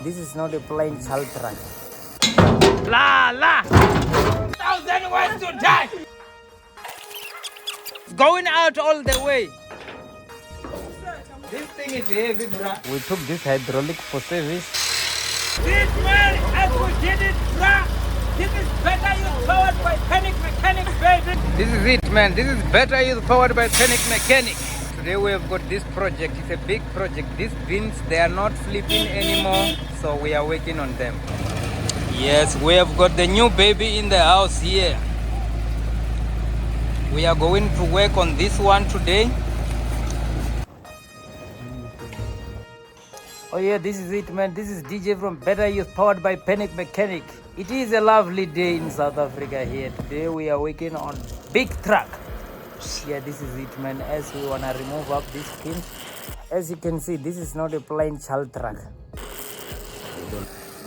This is not a plain child truck. La la! 1,000 ways to die! It's going out all the way. This thing is heavy, bruh. We took this hydraulic for service. This man, as we did it, bruh. This is better use powered by panic mechanics, baby. This is it, man. This is better use powered by panic mechanics. Today we have got this project. It's a big project. These bins, they are not flipping anymore, so we are working on them. Yes, we have got the new baby in the house here. We are going to work on this one today. Oh yeah, this is it, man. This is DJ from Better Youth, powered by Panic Mechanic. It is a lovely day in South Africa here. Today we are working on big truck. Yeah, this is it, man. As we wanna remove up this pin. As you can see, this is not a plain child truck.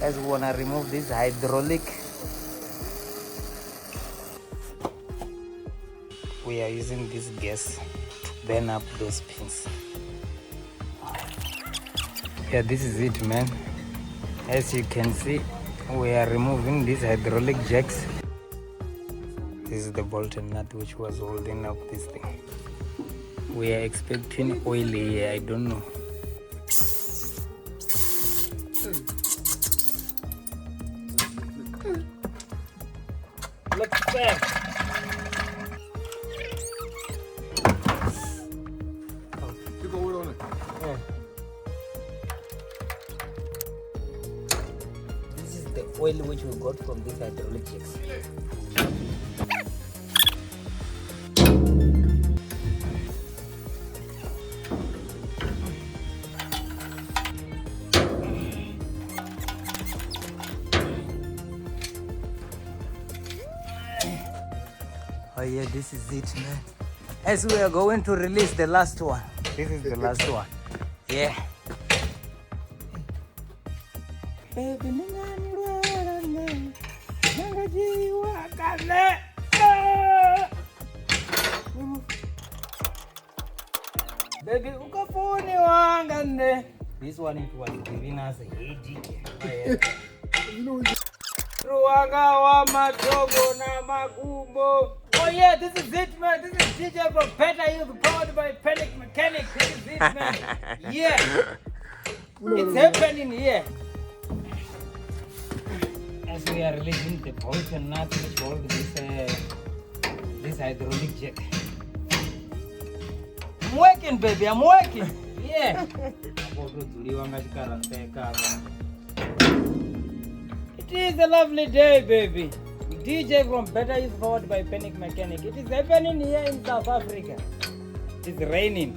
As we wanna remove this hydraulic, we are using this gas to burn up those pins. Yeah, this is it, man. As you can see, we are removing these hydraulic jacks. This is the bolt and nut which was holding up this thing. We are expecting oil here, I don't know. Look there. This is the oil which we got from these hydraulic jacks. Oh yeah, this is it, man. As we are going to release the last one. This is the last one. Yeah. Baby, ukafuni wangane. This one it was giving us a headache. Ruanga wa matogo na makumbo. Oh yeah, this is it, man. This is DJ from Better Youth, powered by Panic Mechanic. This is it, man. Yeah. It's happening here. As we are releasing the bolt and nut which hold this hydraulic jack. I'm working, baby. I'm working. Yeah. It is a lovely day, baby. DJ from Better Youth, powered by Panic Mechanic. It is happening here in South Africa. It's raining.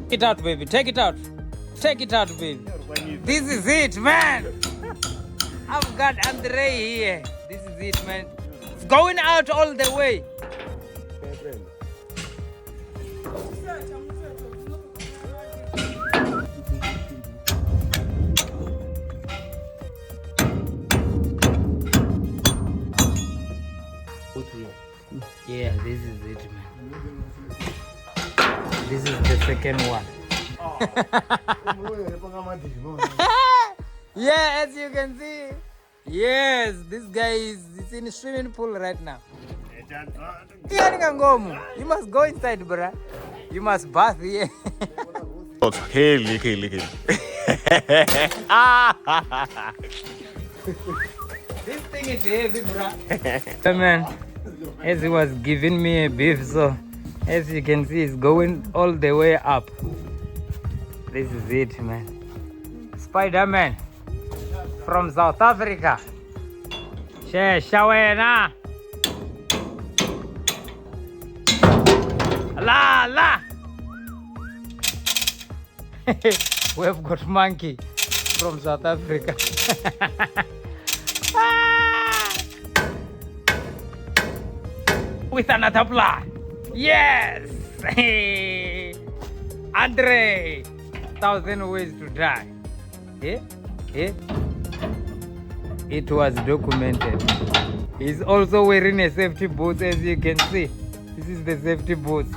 Take it out, baby. Take it out. Take it out, baby. This is it, man. I've got Andre here. This is it, man. It's going out all the way. Yeah, this is it, man. This is the second one. Yeah, as you can see. Yes, this guy is in a swimming pool right now. You must go inside, bruh. You must bath here. This thing is heavy, bruh. Man, as he was giving me a beef, so as you can see, it's going all the way up. This is it, man. Spider-Man from South Africa. Shawena. La la. We've got monkey from South Africa. With another plan. Yes. Andre. 1,000 ways to die. It was documented. He's also wearing a safety boots, as you can see. This is the safety boots.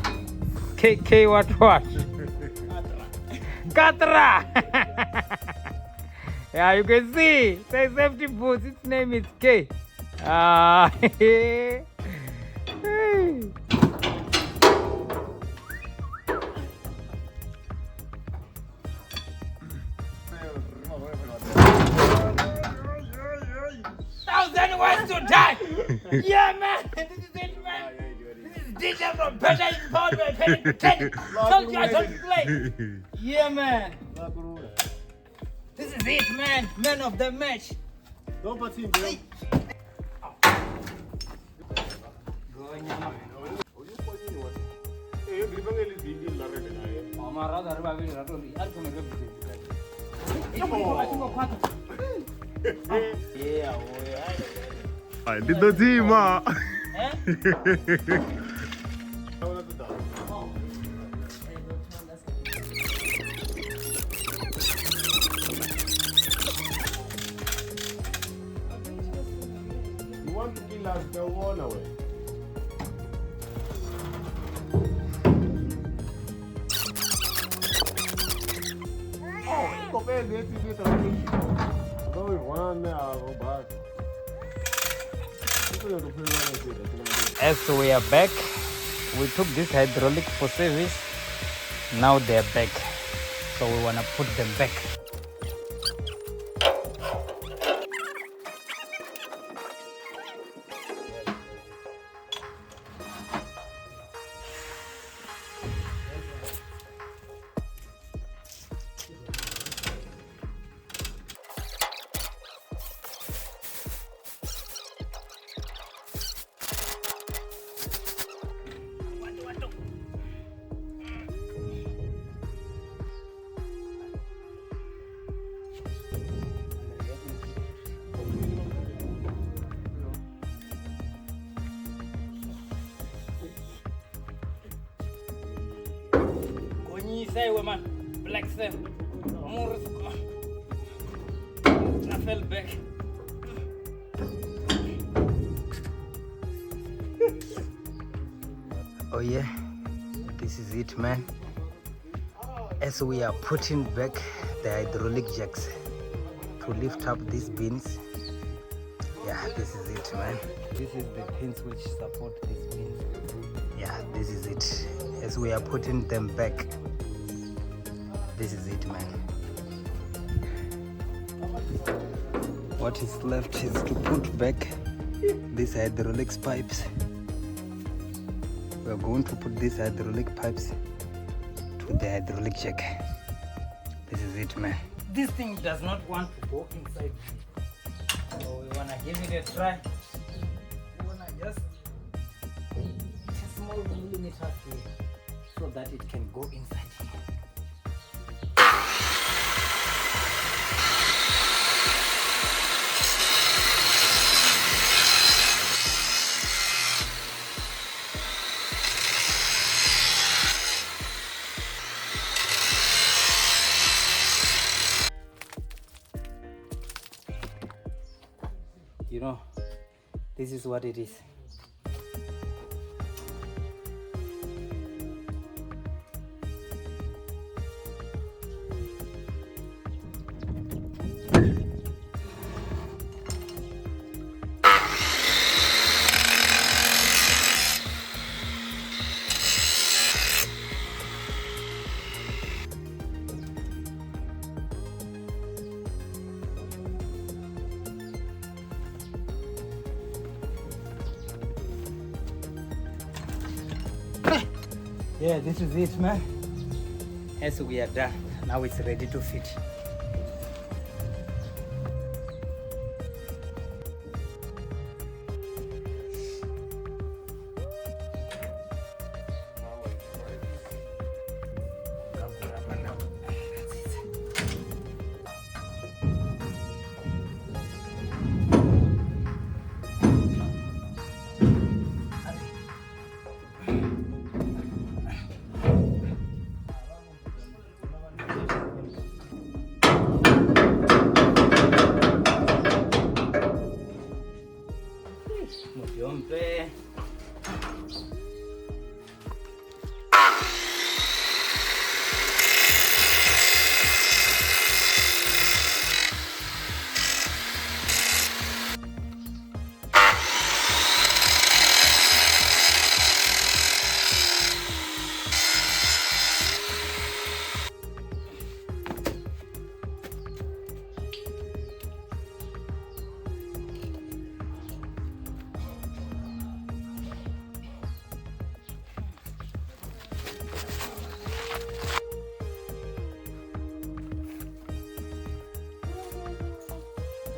KK what? Katra. Yeah, you can see. Say safety boots. Its name is K. Hey. Thousand ways to die. Yeah, man. This is it, man. This is DJ from Better Youth Powered by Panic Mechanic. Told you I don't play. Yeah, man. This is it, man. Man of the match. Don't put him, bro. Did the team, You want to kill us, go on away. Oh, go back there, go one there, go back. As we are back, we took this hydraulic for service. Now they're back, so we want to put them back. Say, man, black cell. I fell back. Oh yeah, this is it, man. As we are putting back the hydraulic jacks to lift up these bins. Yeah, this is it, man. This is the pins which support these bins. Yeah, this is it. As we are putting them back, this is it, man. What is left is to put back these hydraulic pipes. We are going to put these hydraulic pipes to the hydraulic jack. This is it, man. This thing does not want to go inside. So we want to give it a try. We want to just a small millimeter here so that it can go inside. You know, this is what it is. Yeah, this is it, man. As we are done, now it's ready to fit.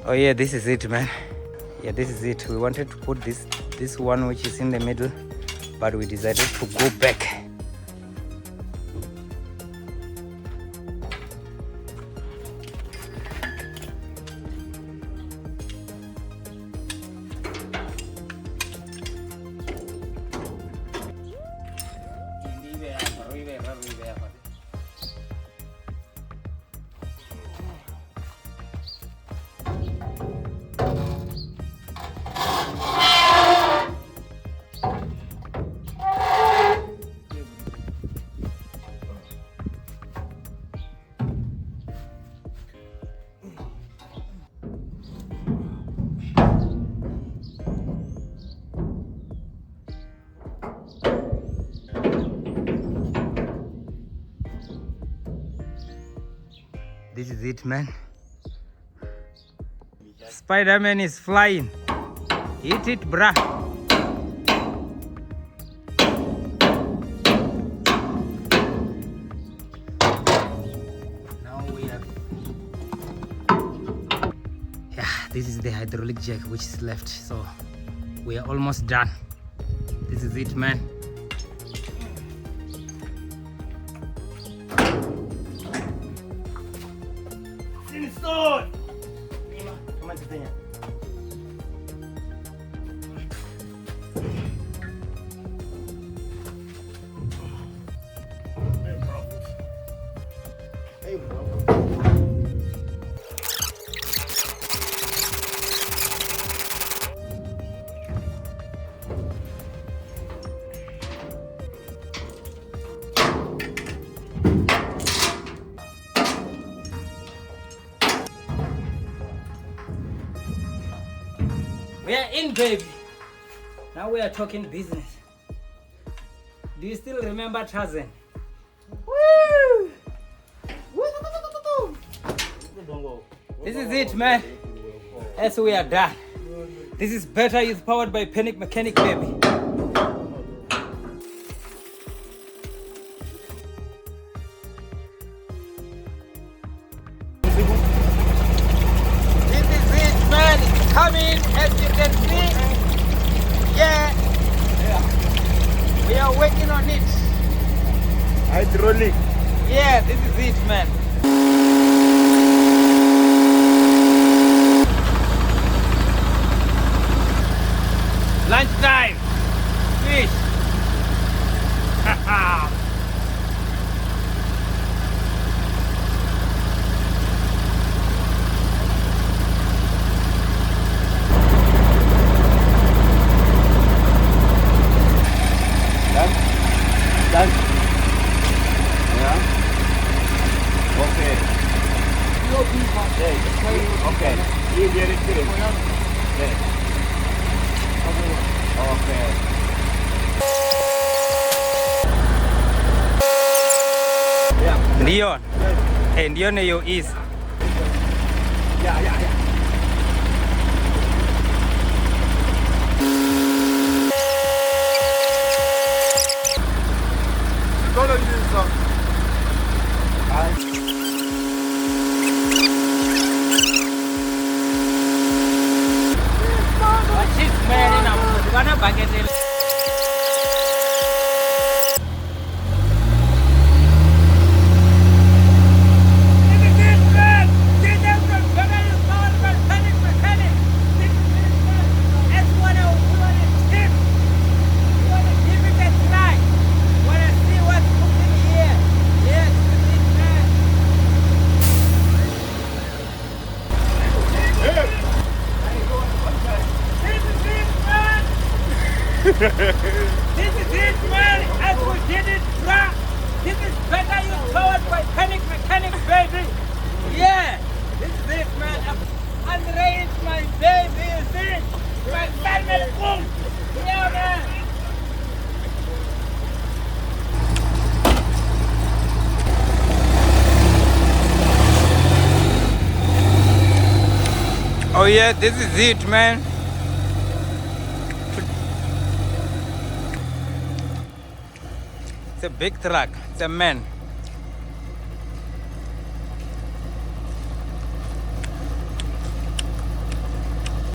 Oh yeah, this is it, man. Yeah, this is it. We wanted to put this one which is in the middle, but we decided to go back. This is it, man. Spider-Man is flying. Hit it, bruh. Now we have... Yeah, this is the hydraulic jack which is left. So we are almost done. This is it, man. Installed. Come on, Tanya. Hey, bro. We are in, baby. Now we are talking business. Do you still remember Tarzan? Woo! This is it, man. As we are done. This is Better Youth powered by Panic Mechanic, baby. This is it, man. It's coming, as you can see. Yeah. We are working on it. Hydraulic. Yeah, this is it, man. Lunchtime. Fish. Done. Yeah. Okay. Okay. You get it too. Yeah. Okay. Yeah. Ndiyo. Ndiyo niyo is. Yeah. Gonna use some. This is it, man. As we did it, bruh. This is Better Youth powered by Panic Mechanics, baby. Yeah. This is it, man. I'm unraised, my baby. You see? My family. Boom. Yeah, man. Oh yeah, this is it, man. It's a big truck. It's a man.